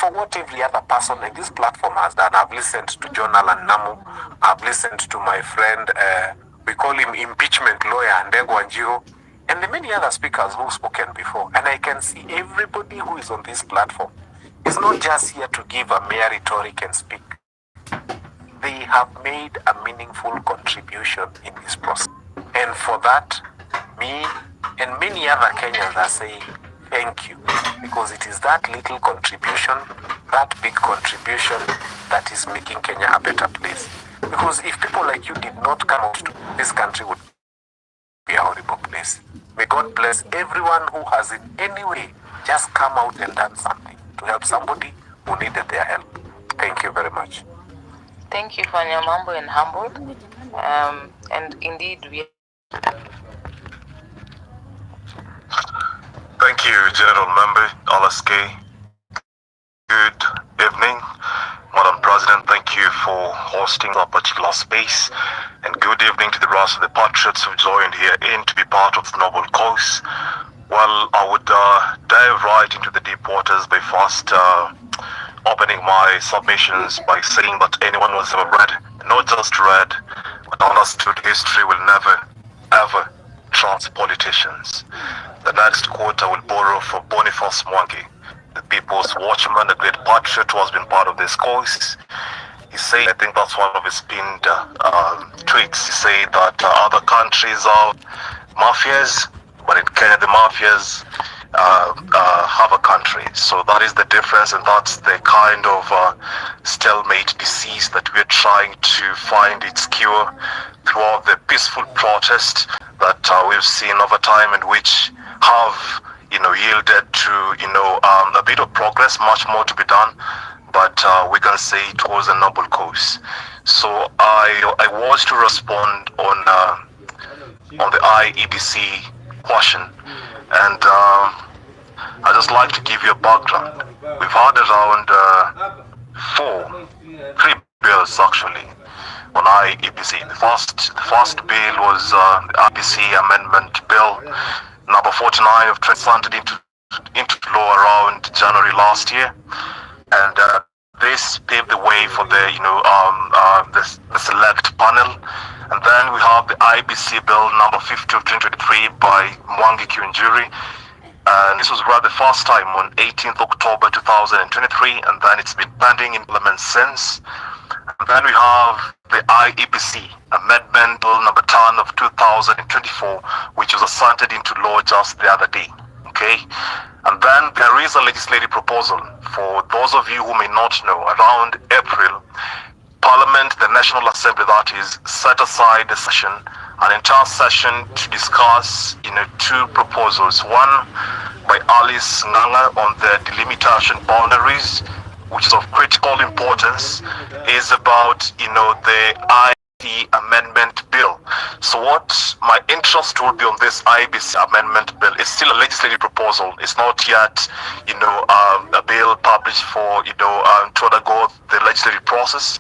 for what every other person in this platform has done. I've listened to John Alan Namu. I've listened to my friend, we call him impeachment lawyer, Njenga, and the many other speakers who've spoken before. And I can see everybody who is on this platform is not just here to give a mere rhetoric and speak. They have made a meaningful contribution in this process. And for that, me and many other Kenyans are saying thank you, because it is that little contribution, that big contribution, that is making Kenya a better place. Because if people like you did not come out, this country would be a horrible place. May God bless everyone who has in any way just come out and done something to help somebody who needed their help. Thank you very much. Thank you for your humble and humbled. And indeed, we. Thank you, General Member LSK. Good evening, Madam President. Thank you for hosting that particular space. And good evening to the rest of the patriots who joined here in to be part of the noble cause. Well, I would dive right into the deep waters by first opening my submissions by saying that anyone who has ever read, not just read, but understood history will never, ever trust politicians. The next quote I will borrow from Boniface Mwangi, the People's Watchman, a great patriot who has been part of this cause. He said, I think that's one of his pinned tweets. He said that other countries are mafias, but in Kenya the mafias have a country. So that is the difference, and that's the kind of stalemate disease that we're trying to find its cure throughout the peaceful protest that we've seen over time, and which have yielded to a bit of progress, much more to be done, but we can say it was a noble cause. So I was to respond on the IEBC question, and I just like to give you a background. We've had around three bills actually on IEBC. The first bill was the IEBC Amendment Bill number 49 of translated into law around January last year, and this paved the way for the the select panel. And then we have the IBC Bill number 50 of 2023 by Mwangi Kiunjuri, and this was read the first time on 18th October 2023, and then it's been pending in Parliament since. And then we have the IEBC Amendment Bill number 10 of 2024, which was assented into law just the other day. Okay, and then there is a legislative proposal. For those of you who may not know, around April, Parliament, the National Assembly that is, set aside a session, an entire session, to discuss two proposals. One by Alice Njenga on the delimitation boundaries, which is of critical importance, is about the IEBC Amendment Bill. So what my interest will be on this IEBC Amendment Bill is still a legislative proposal. It's not yet a bill published for to undergo the legislative process,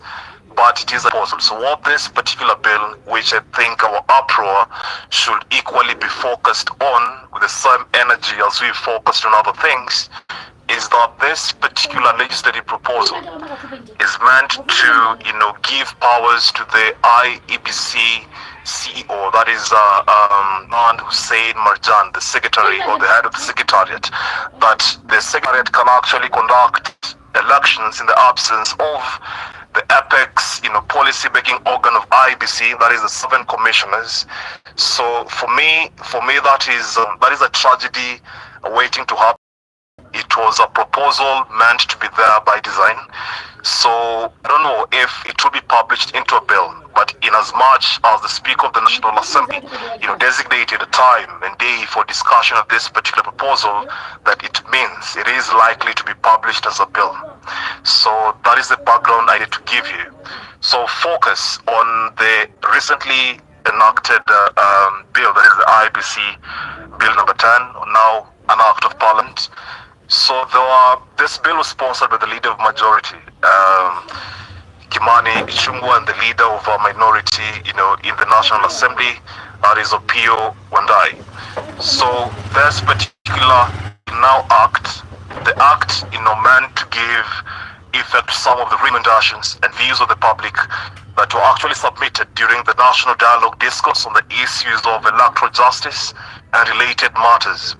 but it is a proposal. So what this particular bill, which I think our uproar should equally be focused on with the same energy as we focused on other things, is that this particular legislative proposal is meant to give powers to the IEBC CEO, that is Hussein Marjan, the secretary or the head of the secretariat, that the secretariat can actually conduct elections in the absence of the apex policy making organ of IEBC, that is the 7 commissioners. So for me that is a tragedy waiting to happen. It was a proposal meant to be there by design. So I don't know if it will be published into a bill, but in as much as the Speaker of the National Assembly designated a time and day for discussion of this particular proposal, that it means it is likely to be published as a bill. So that is the background I need to give you. So focus on the recently enacted bill, that is the IEBC Bill number 10, now an Act of Parliament. So this bill was sponsored by the leader of majority, Kimani Ichung'wah, and the leader of a minority, in the National Assembly, that is Opio Wandai. So this particular now act the act, meant to give effect to some of the recommendations and views of the public that were actually submitted during the National Dialogue Discourse on the issues of electoral justice and related matters.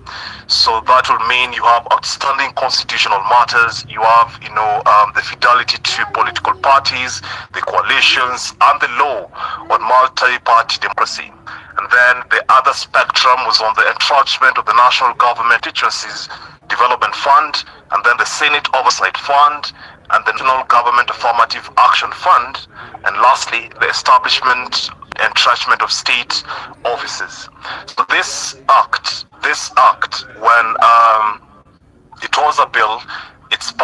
So that will mean you have outstanding constitutional matters, you have, the fidelity to political parties, the coalitions, and the law on multi-party democracy. And then the other spectrum was on the entrenchment of the national government agencies, Development Fund, and then the Senate Oversight Fund, and the National Government Affirmative Action Fund, and lastly, the establishment entrenchment of state offices. So this act, when it was a bill, its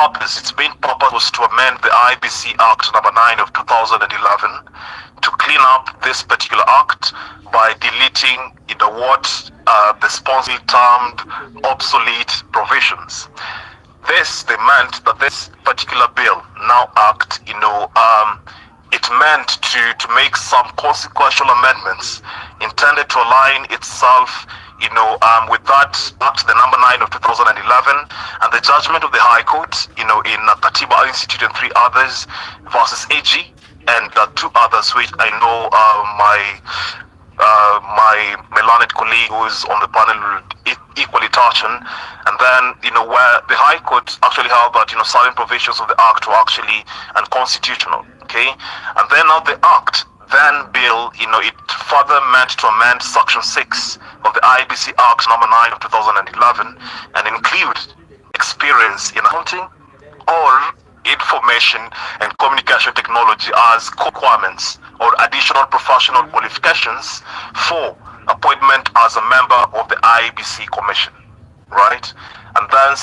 main purpose was to amend the IBC Act number 9 of 2011 to clean up this particular act by deleting what the sponsor termed obsolete provisions. They meant that this particular bill, now act, it meant to make some consequential amendments intended to align itself, with that act, the number 9 of 2011, and the judgment of the High Court, in Katiba Institute and 3 others versus AG, and 2 others which I know my learned colleague who is on the panel will equally touch on. And then, where the High Court actually held that, certain provisions of the Act were actually unconstitutional, okay? And then now the Act, bill, it further meant to amend Section 6 of the IBC Act number 9 of 2011 and include experience in accounting or information and communication technology as requirements or additional professional qualifications for appointment as a member of the IBC Commission, right? And then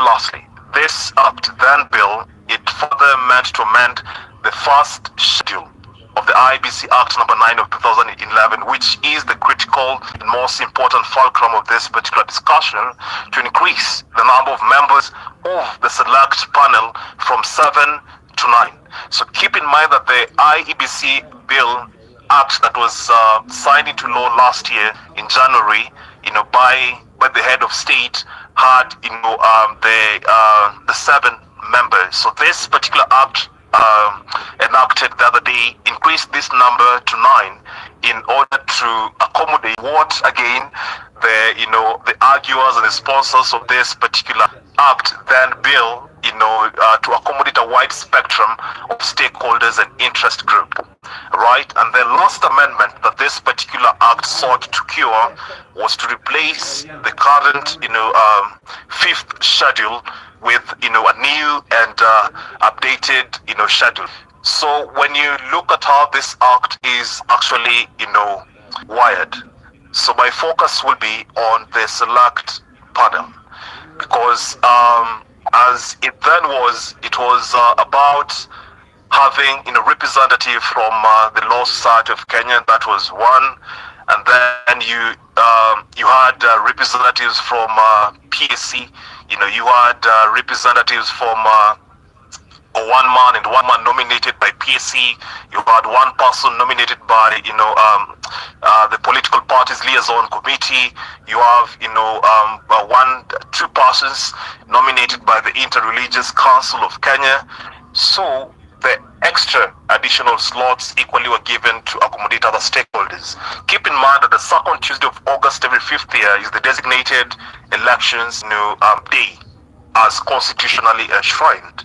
lastly, this act bill, it further meant to amend the first schedule of the IBC Act number 9 of 2011, which is the critical and most important fulcrum of this particular discussion, to increase the number of members of the select panel from 7 to 9. So keep in mind that the IEBC bill act that was signed into law last year in January, by the head of state had, the 7 members. So this particular act enacted the other day increased this number to 9 in order to accommodate what again the arguers and the sponsors of this particular act bill to accommodate a wide spectrum of stakeholders and interest group, right? And the last amendment that this particular act sought to cure was to replace the current 5th schedule with a new and updated schedule. So when you look at how this act is actually wired, so my focus will be on the select panel, because as it then was, it was about having representative from the Law Society of Kenya. That was one, and then you had representatives from PSC. You had representatives from one man nominated by PSC. You had one person nominated by the political parties liaison committee. You have 2 persons nominated by the Interreligious Council of Kenya. So the extra additional slots equally were given to accommodate other stakeholders. Keep in mind that the second Tuesday of August every 5th year is the designated elections day as constitutionally enshrined.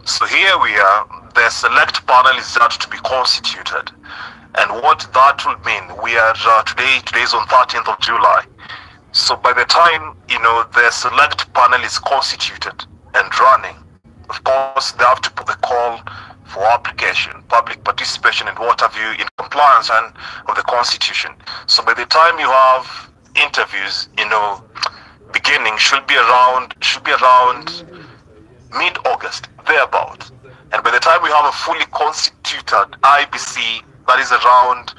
So here we are, the select panel is yet to be constituted. And what that will mean, we are today's on 13th of July. So by the time, the select panel is constituted and running, of course, they have to put the call for application, public participation, and what have you, in compliance and of the Constitution. So by the time you have interviews, beginning should be around mid-August, thereabout. And by the time we have a fully constituted IBC, that is around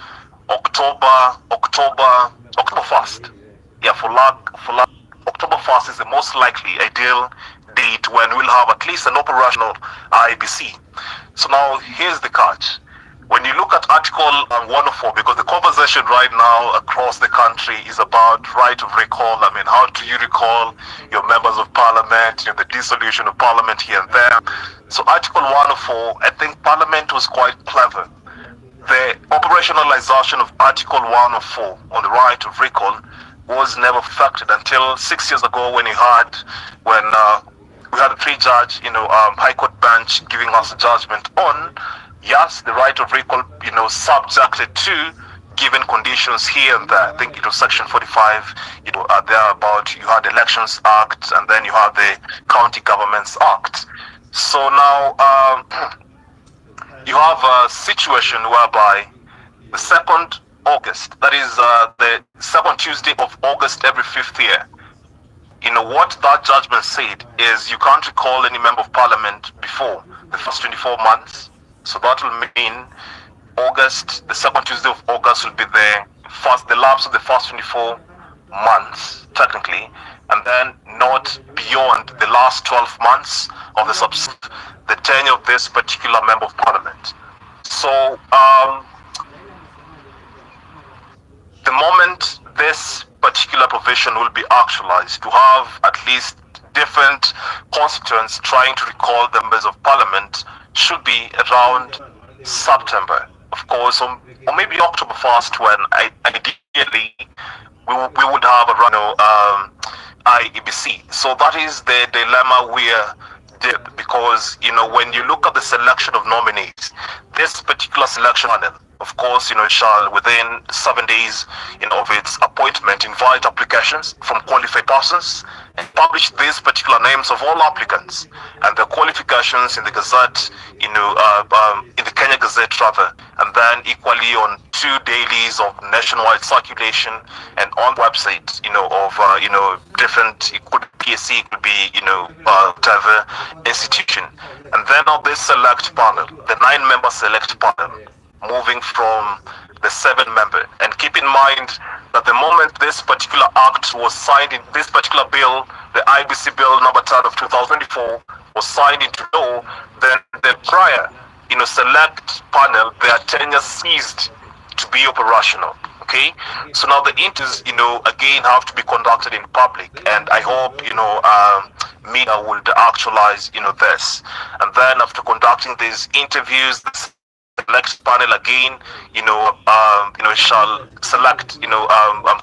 October 1st. Yeah, for luck, October 1st is the most likely ideal date when we'll have at least an operational IBC. So now here's the catch. when you look at Article 104, because the conversation right now across the country is about right of recall. I mean, how do you recall your members of parliament, the dissolution of parliament here and there? So Article 104, I think Parliament was quite clever. The operationalization of Article 104 on the right of recall was never perfected until 6 years ago when we had a three-judge, High Court bench giving us a judgment on, yes, the right of recall, subjected to given conditions here and there. I think it was Section 45, thereabout. You had Elections Act, and then you had the County Governments Act. So now you have a situation whereby the 2nd August, that is the 2nd Tuesday of August every 5th year, what that judgment said is you can't recall any member of parliament before the first 24 months. So that will mean August, the 2nd Tuesday of August will be the lapse of the first 24 months, technically, and then not beyond the last 12 months of the tenure of this particular member of parliament. So the moment this particular provision will be actualized, to have at least different constituents trying to recall the members of parliament should be around September, of course, or maybe October 1st, when ideally we would have a IEBC. So that is the dilemma we're in, because when you look at the selection of nominees, this particular selection panel, of course, shall within 7 days of its appointment invite applications from qualified persons and publish these particular names of all applicants and their qualifications in the Gazette, in the Kenya Gazette rather, and then equally on 2 dailies of nationwide circulation and on websites, of different, it could be PSC, it could be, whatever institution. And then on this select panel, the 9-member select panel, moving from the 7-member. And keep in mind that the moment this particular act was signed, in this particular bill, the IBC bill number 10 of 2024 was signed into law, then the prior, select panel, their tenure ceased to be operational. Okay, so now the interviews, again have to be conducted in public, and I hope, media will actualize, this. And then after conducting these interviews, the select panel again, shall select,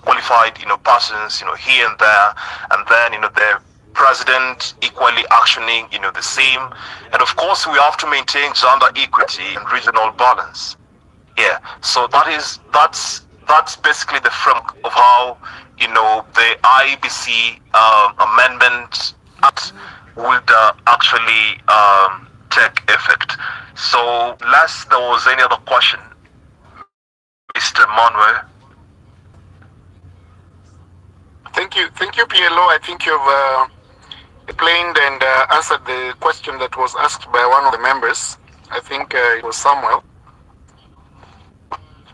qualified, persons, here and there, and then, the president equally actioning, the same. And of course, we have to maintain gender equity and regional balance. Yeah, so that's basically the framework of how, the IEBC amendment act would actually take effect. So, unless there was any other question, Mr. Manuel. Thank you, PLO. I think you've explained and answered the question that was asked by one of the members. I think it was Samuel.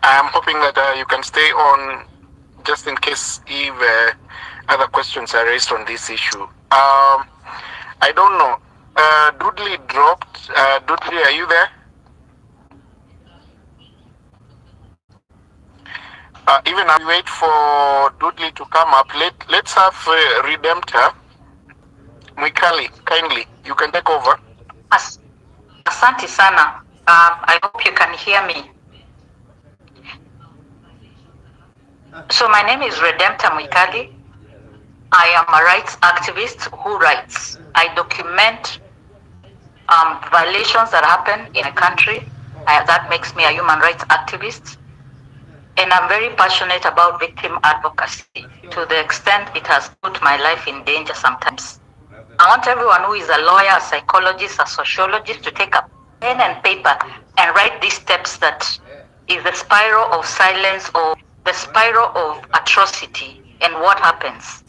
I'm hoping that you can stay on just in case if other questions are raised on this issue. I don't know. Dudley dropped. Dudley, are you there? Even as we wait for Dudley to come up, let's have Redemptor. Mwikali, kindly, you can take over. Asante sana. I hope you can hear me. So my name is Redemptor Mwikali. I am a rights activist who writes. I document violations that happen in a country. That makes me a human rights activist. And I'm very passionate about victim advocacy to the extent it has put my life in danger sometimes. I want everyone who is a lawyer, a psychologist, a sociologist to take a pen and paper and write these steps that is the spiral of silence or the spiral of atrocity and what happens.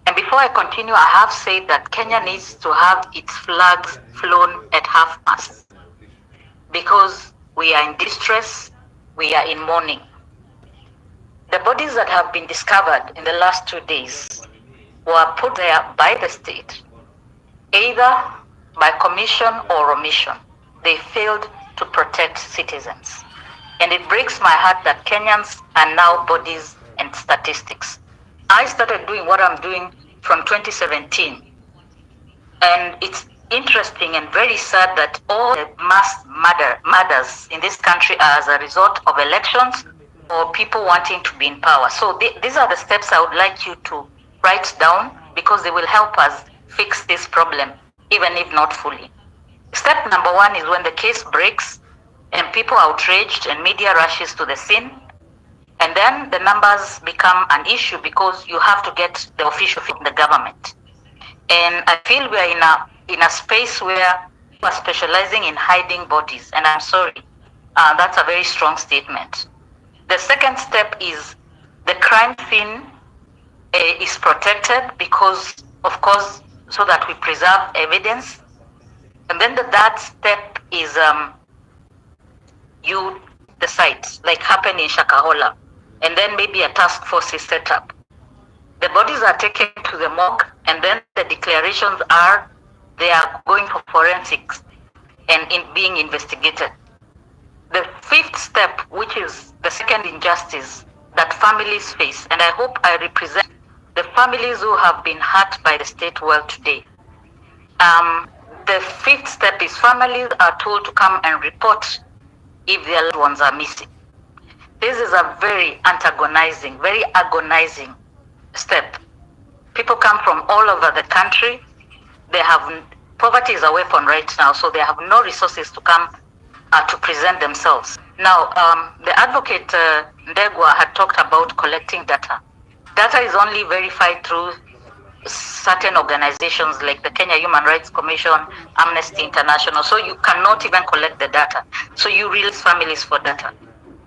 And before I continue, I have said that Kenya needs to have its flags flown at half-mast because we are in distress, we are in mourning. The bodies that have been discovered in the last 2 days were put there by the state, either by commission or omission. They failed to protect citizens. And it breaks my heart that Kenyans are now bodies and statistics. I started doing what I'm doing from 2017. And it's interesting and very sad that all the mass murders in this country are as a result of elections or people wanting to be in power. So these are the steps I would like you to write down, because they will help us fix this problem, even if not fully. Step number one is when the case breaks and people are outraged and media rushes to the scene, and then the numbers become an issue because you have to get the official from the government. And I feel we are in a space where we are specializing in hiding bodies, and I'm sorry, that's a very strong statement. The second step is the crime scene is protected because, of course, so that we preserve evidence. And then the third step is the sites, like happened in Shakahola, and then maybe a task force is set up. The bodies are taken to the morgue, and then the declarations are they are going for forensics and being investigated. The fifth step, which is the second injustice that families face, and I hope I represent the families who have been hurt by the state well today. The fifth step is families are told to come and report if their loved ones are missing. This is a very antagonizing, very agonizing step. People come from all over the country. Poverty is a weapon right now, so they have no resources to come to present themselves. Now, the advocate Njenga had talked about collecting data. Data is only verified through certain organizations like the Kenya Human Rights Commission, Amnesty International, so you cannot even collect the data. So you release families for data.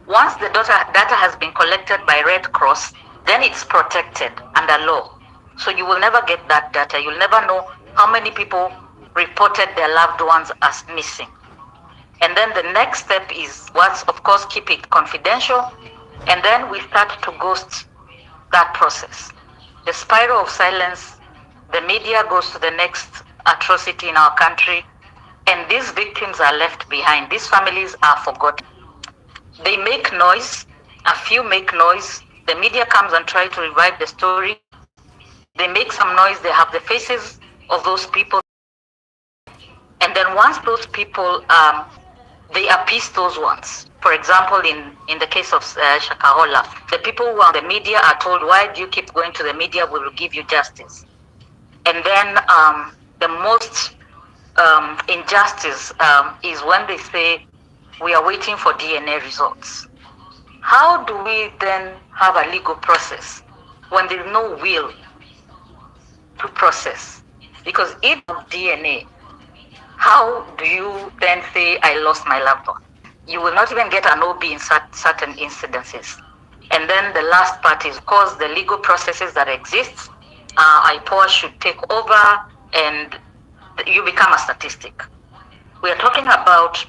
Once the data has been collected by Red Cross, then it's protected under law. So you will never get that data. You'll never know how many people reported their loved ones as missing. And then the next step is, of course, keep it confidential. And then we start to ghost that process. The spiral of silence, the media goes to the next atrocity in our country, and these victims are left behind. These families are forgotten. They make noise, a few make noise, the media comes and tries to revive the story. They make some noise, they have the faces of those people. And then once those people, they appease those ones. For example, in the case of Shakahola, the people who are in the media are told, why do you keep going to the media? We will give you justice. And then the most injustice is when they say, we are waiting for DNA results. How do we then have a legal process when there is no will to process? Because if DNA, how do you then say, I lost my loved one? You will not even get an OB in certain incidences. And then the last part is, of course, the legal processes that exist. IPOA should take over and you become a statistic. We are talking about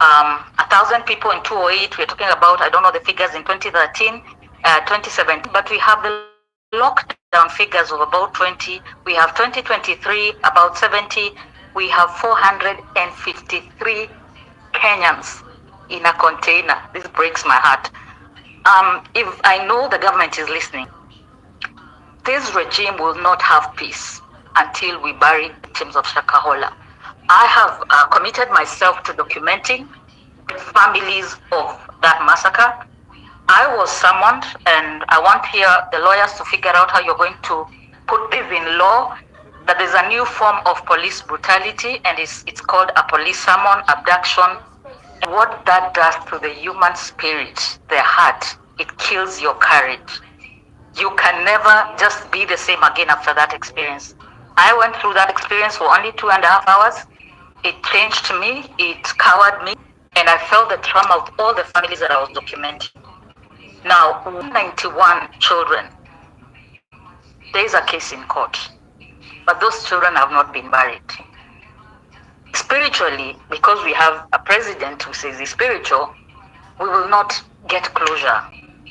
1,000 people in 2008. We are talking about, I don't know the figures in 2013, 2017, but we have the lockdown figures of about 20. We have 2023, about 70. We have 453 Kenyans in a container. This breaks my heart. If I know the government is listening, this regime will not have peace until we bury victims of Shakahola. I have committed myself to documenting families of that massacre. I was summoned, and I want here the lawyers to figure out how you're going to put this in law, that there's a new form of police brutality, and it's called a police summon, abduction. And what that does to the human spirit, the heart, it kills your courage. You can never just be the same again after that experience. I went through that experience for only 2.5 hours. It changed me, it cowered me, and I felt the trauma of all the families that I was documenting. Now, 91 children, there is a case in court, but those children have not been buried. Spiritually, because we have a president who says he's spiritual, we will not get closure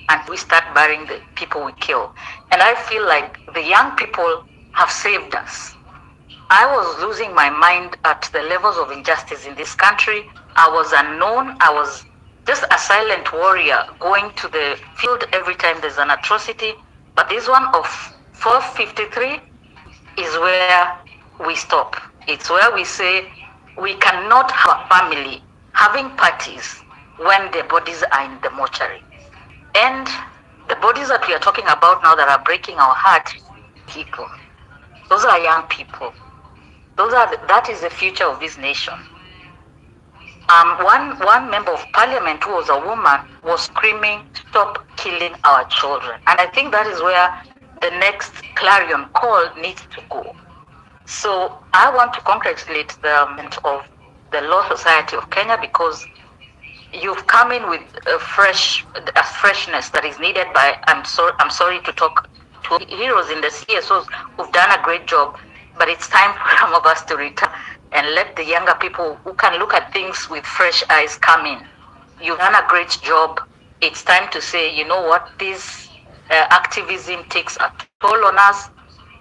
and we start burying the people we kill. And I feel like the young people have saved us. I was losing my mind at the levels of injustice in this country. I was unknown. I was just a silent warrior going to the field every time there's an atrocity. But this one of 453 is where we stop. It's where we say we cannot have a family having parties when the bodies are in the mortuary. And the bodies that we are talking about now that are breaking our heart, people, those are young people. That is the future of this nation. One member of parliament who was a woman was screaming, "Stop killing our children." And I think that is where the next clarion call needs to go. So I want to congratulate the government of the Law Society of Kenya, because you've come in with a freshness that is needed by, I'm sorry to talk to heroes in the CSOs who've done a great job, but it's time for some of us to return and let the younger people who can look at things with fresh eyes come in. You've done a great job. It's time to say, you know what, this activism takes a toll on us.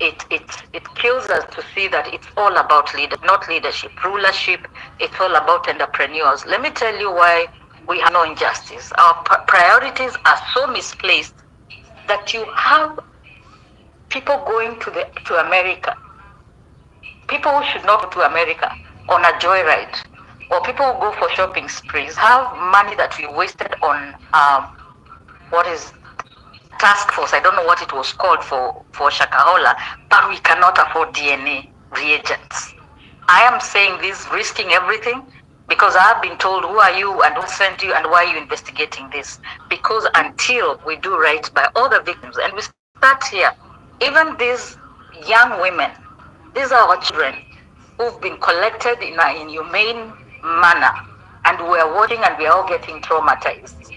It kills us to see that it's all about not leadership, rulership. It's all about entrepreneurs. Let me tell you why we have no injustice. Our priorities are so misplaced that you have people going to America, people who should not go to America on a joyride, or people who go for shopping sprees, have money that we wasted on what is task force. I don't know what it was called for Shakahola, but we cannot afford DNA reagents. I am saying this, risking everything, because I have been told, who are you and who sent you and why are you investigating this? Because until we do right by all the victims, and we start here, even these young women, these are our children who've been collected in a inhumane manner, and we are watching and we are all getting traumatized.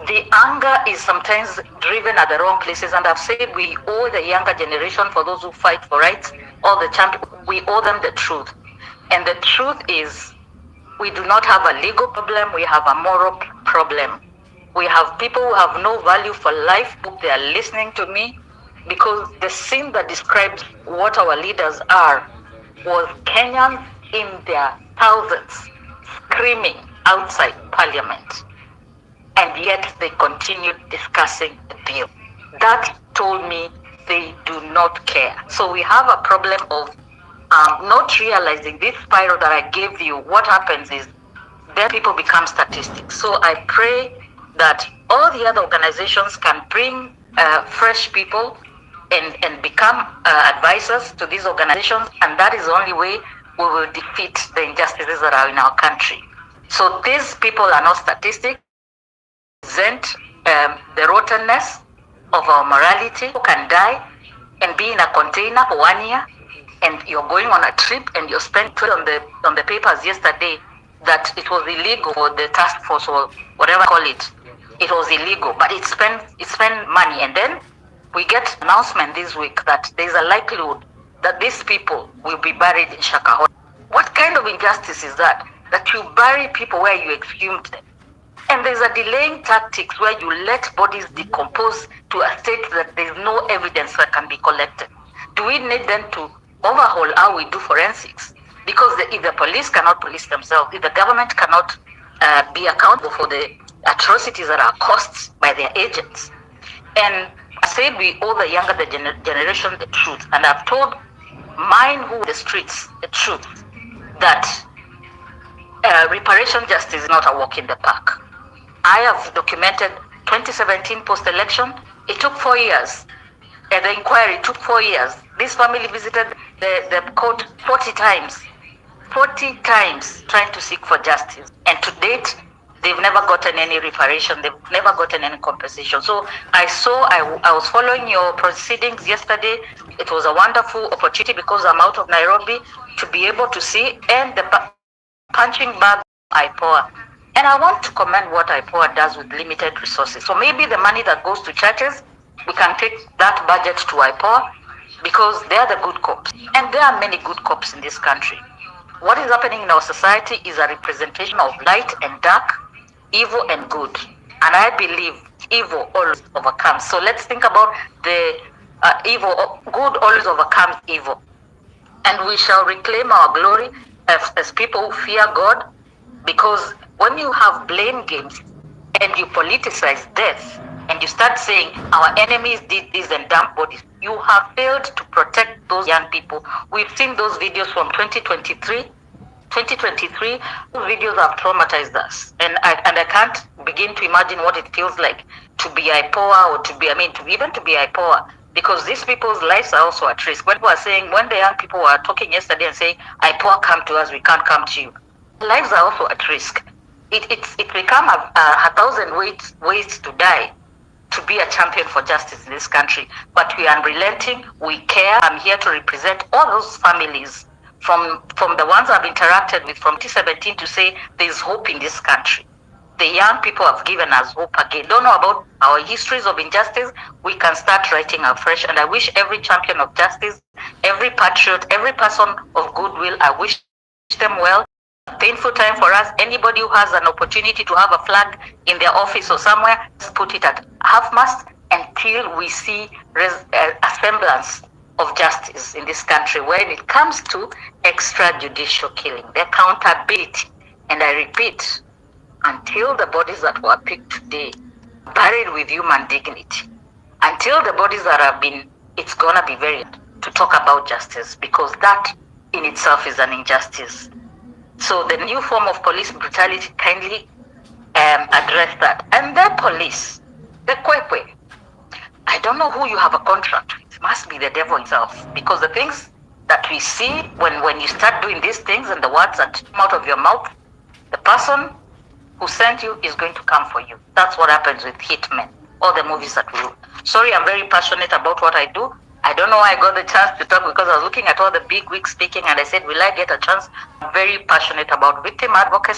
The anger is sometimes driven at the wrong places, and I've said we owe the younger generation, for those who fight for rights, all the champions, we owe them the truth. And the truth is, we do not have a legal problem, we have a moral problem. We have people who have no value for life. They are listening to me, because the scene that describes what our leaders are was Kenyans in their thousands screaming outside parliament. And yet they continued discussing the bill. That told me they do not care. So we have a problem of not realizing this spiral that I gave you. What happens is then people become statistics. So I pray that all the other organizations can bring fresh people and become advisors to these organizations, and that is the only way we will defeat the injustices that are in our country. So these people are not statistics. Present the rottenness of our morality. People can die and be in a container for 1 year, and you're going on a trip and you spent on the papers yesterday that it was illegal for the task force or whatever you call it. It was illegal, but it spent money, and then we get announcement this week that there's a likelihood that these people will be buried in Shakahola. What kind of injustice is that? That you bury people where you exhumed them. And there's a delaying tactics where you let bodies decompose to a state that there's no evidence that can be collected. Do we need them to overhaul how we do forensics? Because if the police cannot police themselves, if the government cannot be accountable for the atrocities that are caused by their agents. And I said we owe the younger generation the truth. And I've told mine who the streets the truth, that reparation justice is not a walk in the park. I have documented 2017 post-election. It took 4 years. And the inquiry took 4 years. This family visited the court 40 times. 40 times trying to seek for justice. And to date, they've never gotten any reparation. They've never gotten any compensation. So I was following your proceedings yesterday. It was a wonderful opportunity, because I'm out of Nairobi, to be able to see, and the punching bag IPOA. And I want to commend what IPOA does with limited resources. So maybe the money that goes to churches, we can take that budget to IPOA, because they are the good cops. And there are many good cops in this country. What is happening in our society is a representation of light and dark, evil and good. And I believe evil always overcomes. So let's think about the evil. Good always overcomes evil. And we shall reclaim our glory as people who fear God, because when you have blame games, and you politicize death, and you start saying our enemies did this and dump bodies, you have failed to protect those young people. We've seen those videos from 2023. Those videos have traumatized us, and I can't begin to imagine what it feels like to be IPOA, or to be IPOA, because these people's lives are also at risk. When the young people were talking yesterday and saying, IPOA, come to us, we can't come to you, lives are also at risk. It's become a 1,000 ways to die to be a champion for justice in this country. But we are unrelenting, we care. I'm here to represent all those families, from the ones I've interacted with from 2017, to say there's hope in this country. The young people have given us hope again. Don't know about our histories of injustice. We can start writing afresh. And I wish every champion of justice, every patriot, every person of goodwill, I wish them well. Painful time for us. Anybody who has an opportunity to have a flag in their office or somewhere, just put it at half-mast until we see a semblance of justice in this country. When it comes to extrajudicial killing, the accountability, and I repeat, until the bodies that were picked today buried with human dignity, until the bodies that have been, it's gonna be very hard to talk about justice, because that in itself is an injustice. So the new form of police brutality kindly address that. And the police, the kwekwe, I don't know who you have a contract with. It must be the devil himself, because the things that we see when you start doing these things and the words that come out of your mouth, the person who sent you is going to come for you. That's what happens with hitmen, all the movies that we do. Sorry, I'm very passionate about what I do. I don't know why I got the chance to talk, because I was looking at all the big wigs speaking and I said, will I get a chance? I'm very passionate about victim advocacy.